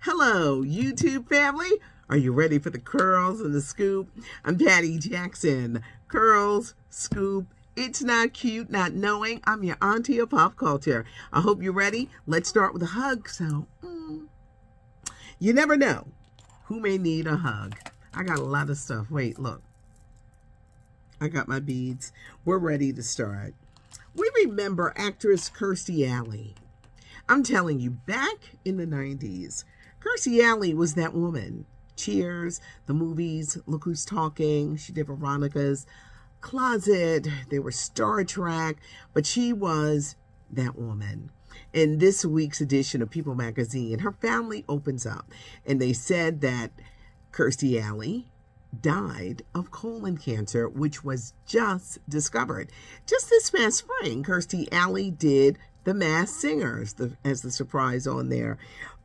Hello, YouTube family. Are you ready for the curls and the scoop? I'm Patty Jackson. Curls, scoop. It's not cute, not knowing. I'm your auntie of pop culture. I hope you're ready. Let's start with a hug. So, you never know who may need a hug. I got a lot of stuff. Wait, look. I got my beads. We're ready to start. We remember actress Kirstie Alley. I'm telling you, back in the 90s, Kirstie Alley was that woman. Cheers, the movies, Look Who's Talking. She did Veronica's Closet. They were Star Trek, but she was that woman. In this week's edition of People magazine, her family opens up, and they said that Kirstie Alley died of colon cancer, which was just discovered. Just this past spring, Kirstie Alley did The Masked Singers as the surprise on there.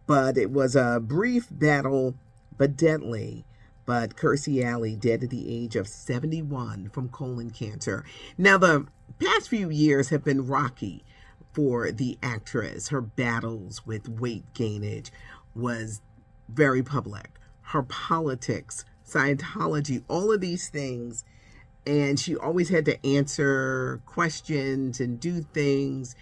But it was a brief battle, but deadly. But Kirstie Alley dead at the age of 71 from colon cancer. Now, the past few years have been rocky for the actress. Her battles with weight gainage was very public. Her politics, Scientology, all of these things. And she always had to answer questions and do things.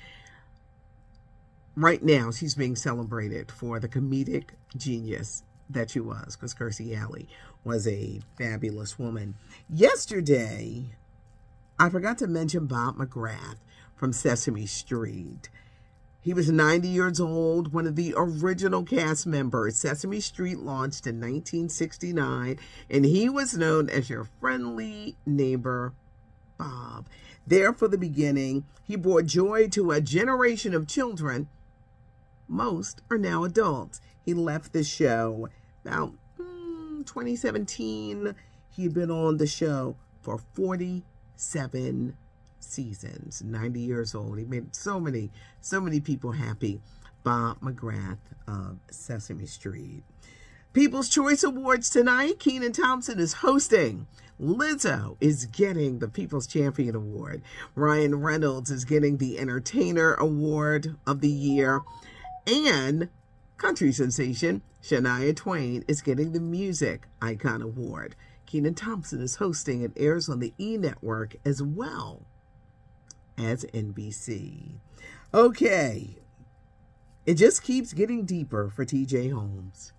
Right now, she's being celebrated for the comedic genius that she was, because Kirstie Alley was a fabulous woman. Yesterday, I forgot to mention Bob McGrath from Sesame Street. He was 90 years old, one of the original cast members. Sesame Street launched in 1969, and he was known as your friendly neighbor, Bob. There for the beginning, he brought joy to a generation of children. Most are now adults. He left the show about 2017. He'd been on the show for 47 seasons, 90 years old. He made so many people happy. Bob McGrath of Sesame Street. People's Choice Awards tonight. Kenan Thompson is hosting. Lizzo is getting the People's Champion Award. Ryan Reynolds is getting the Entertainer Award of the Year. And country sensation Shania Twain is getting the Music Icon Award. Kenan Thompson is hosting. It airs on the E! Network as well as NBC. Okay. It just keeps getting deeper for TJ Holmes.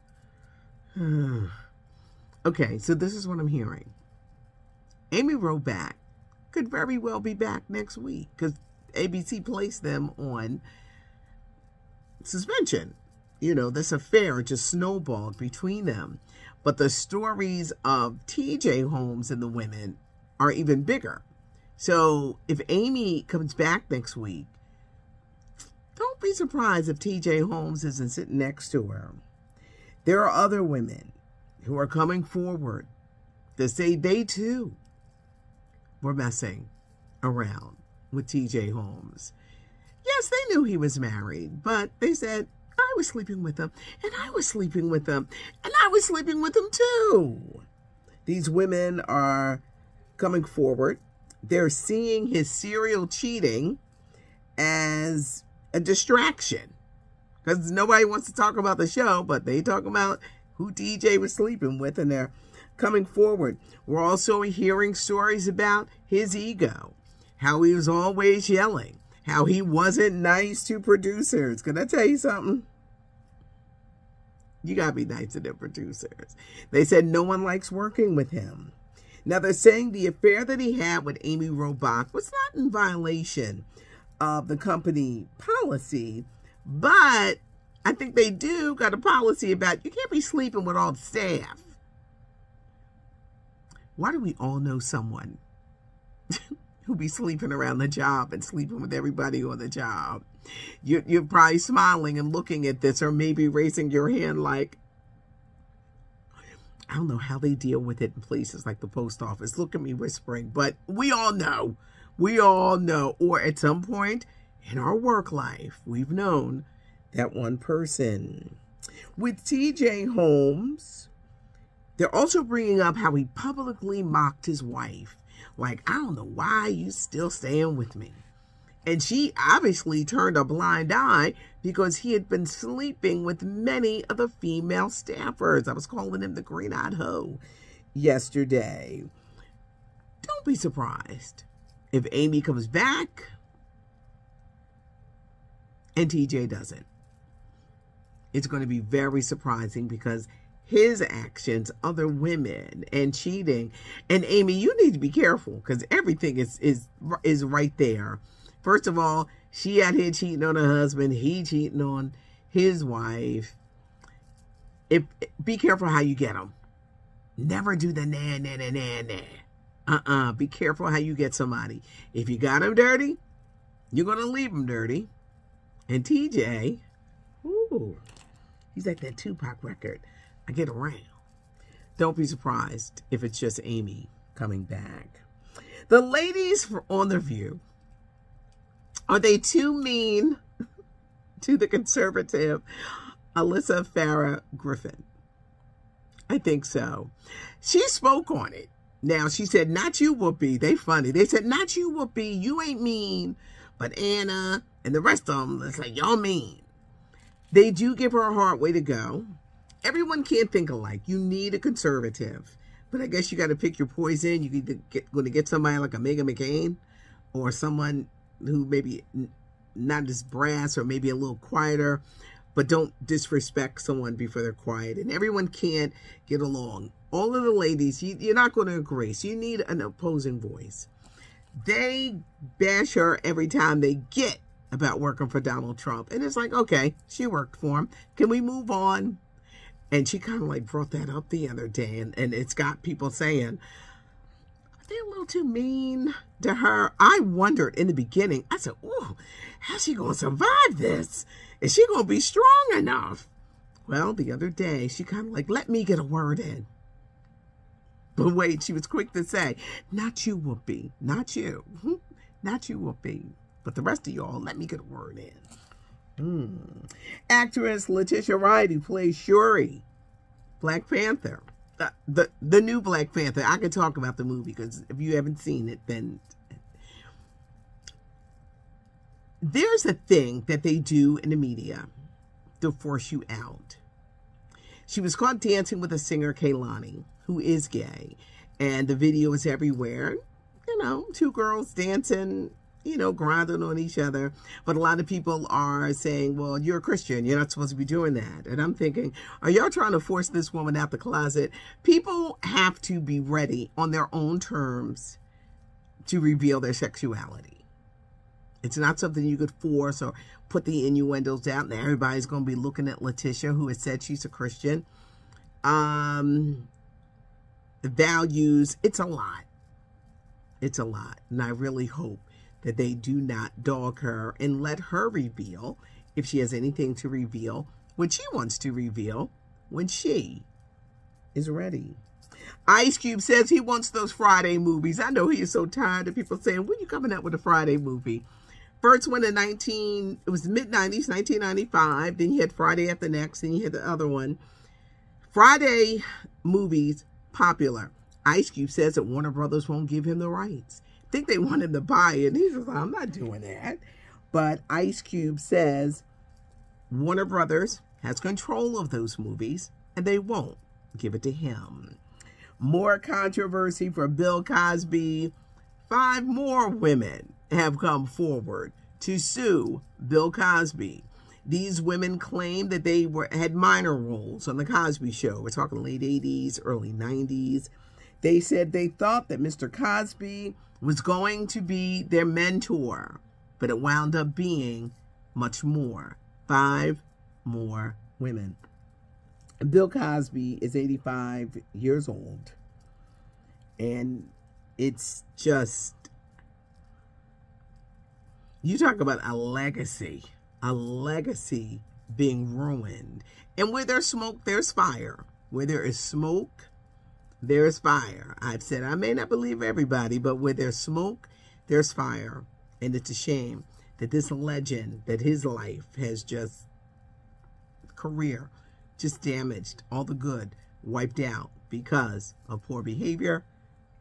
Okay, so this is what I'm hearing. Amy Robach could very well be back next week because ABC placed them on suspension. You know, this affair just snowballed between them. But the stories of TJ Holmes and the women are even bigger. So if Amy comes back next week, don't be surprised if TJ Holmes isn't sitting next to her. There are other women who are coming forward to say they too were messing around with TJ Holmes. Yes, they knew he was married, but they said, I was sleeping with him, and I was sleeping with him, and I was sleeping with him too. These women are coming forward. They're seeing his serial cheating as a distraction because nobody wants to talk about the show, but they talk about who DJ was sleeping with, and they're coming forward. We're also hearing stories about his ego, how he was always yelling, how he wasn't nice to producers. Can I tell you something? You gotta be nice to the producers. They said no one likes working with him. Now, they're saying the affair that he had with Amy Robach was not in violation of the company policy, but I think they do got a policy about you can't be sleeping with all the staff. Why do we all know someone who be sleeping around the job and sleeping with everybody on the job? You're probably smiling and looking at this, or maybe raising your hand like, I don't know how they deal with it in places like the post office. Look at me whispering, but we all know. We all know. Or at some point in our work life, we've known that one person. With TJ Holmes, they're also bringing up how he publicly mocked his wife. Like, I don't know why you still staying with me. And she obviously turned a blind eye because he had been sleeping with many of the female staffers. I was calling him the green-eyed hoe yesterday. Don't be surprised if Amy comes back and TJ doesn't. It's going to be very surprising because his actions, other women, and cheating. And Amy, you need to be careful because everything is right there. First of all, she out here cheating on her husband. He cheating on his wife. Be careful how you get them. Never do the nah. Be careful how you get somebody. If you got them dirty, you're going to leave them dirty. And TJ, ooh, he's like that Tupac record. I get around. Don't be surprised if it's just Amy coming back. The ladies on The View, are they too mean to the conservative Alyssa Farah Griffin? I think so. She spoke on it. Now, she said, not you, Whoopi. They funny. They said, not you, Whoopi. You ain't mean. But Anna and the rest of them, it's like, y'all mean. They do give her a hard way to go. Everyone can't think alike. You need a conservative. But I guess you got to pick your poison. You either going to get somebody like a Meghan McCain or someone who maybe not as brass or maybe a little quieter, but don't disrespect someone before they're quiet. And everyone can't get along. All of the ladies, you're not going to agree. So you need an opposing voice. They bash her every time they get about working for Donald Trump. And it's like, okay, she worked for him. Can we move on? And she kind of like brought that up the other day. And it's got people saying, are they a little too mean to her? I wondered in the beginning, I said, oh, how's she going to survive this? Is she going to be strong enough? Well, the other day, she kind of like, let me get a word in. But wait, she was quick to say, not you, Whoopi. Not you. Not you, Whoopi. But the rest of y'all, let me get a word in. Actress Letitia Wright, who plays Shuri, Black Panther. The new Black Panther. I can talk about the movie because if you haven't seen it, then there's a thing that they do in the media to force you out. She was caught dancing with a singer, Kehlani, who is gay, and the video is everywhere. You know, two girls dancing, you know, grinding on each other. But a lot of people are saying, well, you're a Christian. You're not supposed to be doing that. And I'm thinking, are y'all trying to force this woman out the closet? People have to be ready on their own terms to reveal their sexuality. It's not something you could force or put the innuendos out and everybody's going to be looking at Letitia, who has said she's a Christian. The values, it's a lot. It's a lot. And I really hope that they do not dog her and let her reveal, if she has anything to reveal, what she wants to reveal when she is ready. Ice Cube says he wants those Friday movies. I know he is so tired of people saying, when are you coming out with a Friday movie? First one in it was the mid-90s, 1995. Then you had Friday After Next. Then you had the other one. Friday movies, popular. Ice Cube says that Warner Brothers won't give him the rights. I think they want him to buy it. And he's like, I'm not doing that. But Ice Cube says Warner Brothers has control of those movies and they won't give it to him. More controversy for Bill Cosby. 5 more women have come forward to sue Bill Cosby. These women claim that they had minor roles on the Cosby Show. We're talking late 80s, early 90s. They said they thought that Mr. Cosby was going to be their mentor, but it wound up being much more. 5 more women. Bill Cosby is 85 years old. And it's just, you talk about a legacy being ruined. And where there's smoke, there's fire. Where there is smoke, there's fire. I've said I may not believe everybody, but where there's smoke, there's fire. And it's a shame that this legend, that his life has just, career, just damaged, all the good wiped out because of poor behavior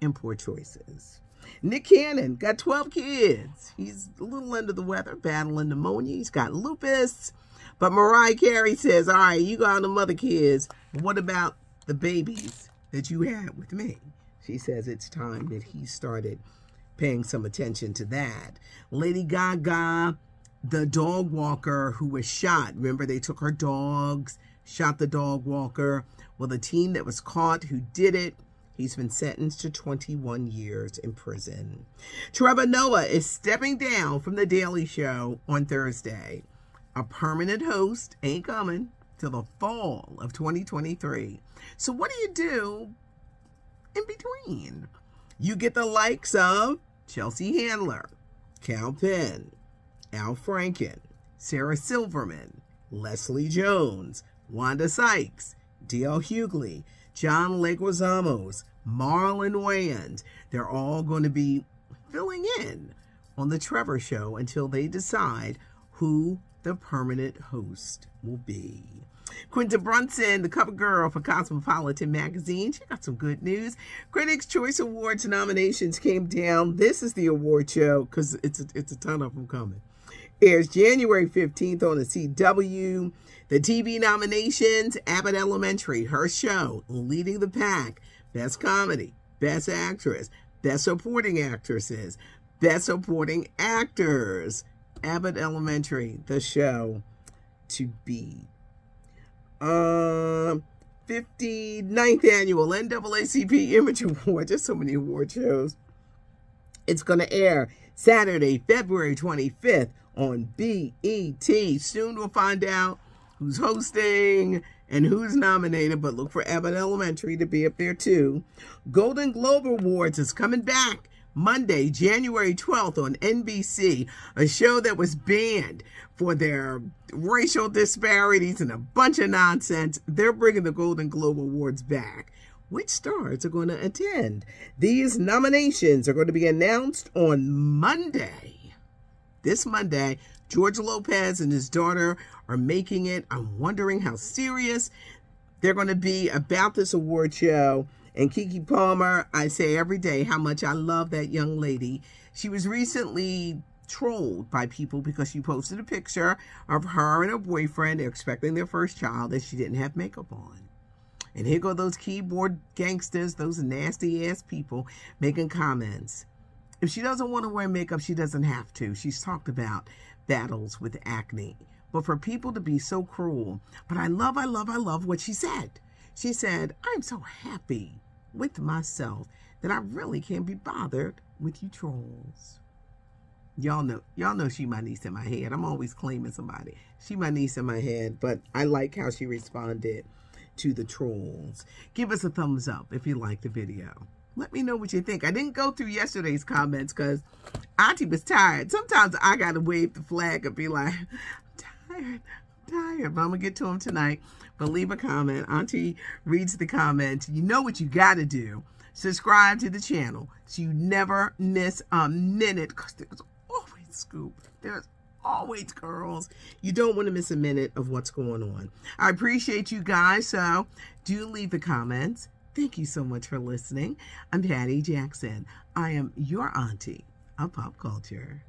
and poor choices. Nick Cannon got 12 kids. He's a little under the weather, battling pneumonia. He's got lupus. But Mariah Carey says, all right, you got them other kids. What about the babies that you had with me? She says it's time that he started paying some attention to that. Lady Gaga, the dog walker who was shot. Remember, they took her dogs, shot the dog walker. Well, the teen that was caught who did it, he's been sentenced to 21 years in prison. Trevor Noah is stepping down from The Daily Show on Thursday. A permanent host ain't coming till the fall of 2023. So what do you do in between? You get the likes of Chelsea Handler, Cal Penn, Al Franken, Sarah Silverman, Leslie Jones, Wanda Sykes, D.L. Hughley, John Leguizamo, Marlon Wayans. They're all going to be filling in on the Trevor Show until they decide who the permanent host will be. Quinta Brunson, the cover girl for Cosmopolitan magazine, she got some good news. Critics' Choice Awards nominations came down. This is the award show because it's a ton of them coming. Airs January 15th on the CW. The TV nominations: Abbott Elementary, her show, leading the pack. Best comedy, best actress, best supporting actresses, best supporting actors. Abbott Elementary, the show to beat. 59th annual NAACP Image Award. Just so many award shows. It's going to air Saturday, February 25th on BET. Soon we'll find out who's hosting and who's nominated, but look for Abbott Elementary to be up there too. Golden Globe Awards is coming back Monday, January 12th on NBC, a show that was banned for their racial disparities and a bunch of nonsense. They're bringing the Golden Globe Awards back. Which stars are going to attend? These nominations are going to be announced on Monday. This Monday, George Lopez and his daughter are making it. I'm wondering how serious they're going to be about this award show. And Keke Palmer, I say every day how much I love that young lady. She was recently trolled by people because she posted a picture of her and her boyfriend. They're expecting their first child and she didn't have makeup on. And here go those keyboard gangsters, those nasty ass people making comments. If she doesn't want to wear makeup, she doesn't have to. She's talked about battles with acne. But for people to be so cruel. But I love what she said. She said, I'm so happy with myself that I really can't be bothered with you trolls. Y'all know she my niece in my head. I'm always claiming somebody. She my niece in my head, but I like how she responded to the trolls. Give us a thumbs up if you like the video. Let me know what you think. I didn't go through yesterday's comments because Auntie was tired. Sometimes I got to wave the flag and be like, I'm tired, but I'm going to get to them tonight. But leave a comment. Auntie reads the comments. You know what you got to do. Subscribe to the channel so you never miss a minute because there's always scoop. There's always girls. You don't want to miss a minute of what's going on. I appreciate you guys, so do leave the comments. Thank you so much for listening. I'm Patty Jackson. I am your auntie of pop culture.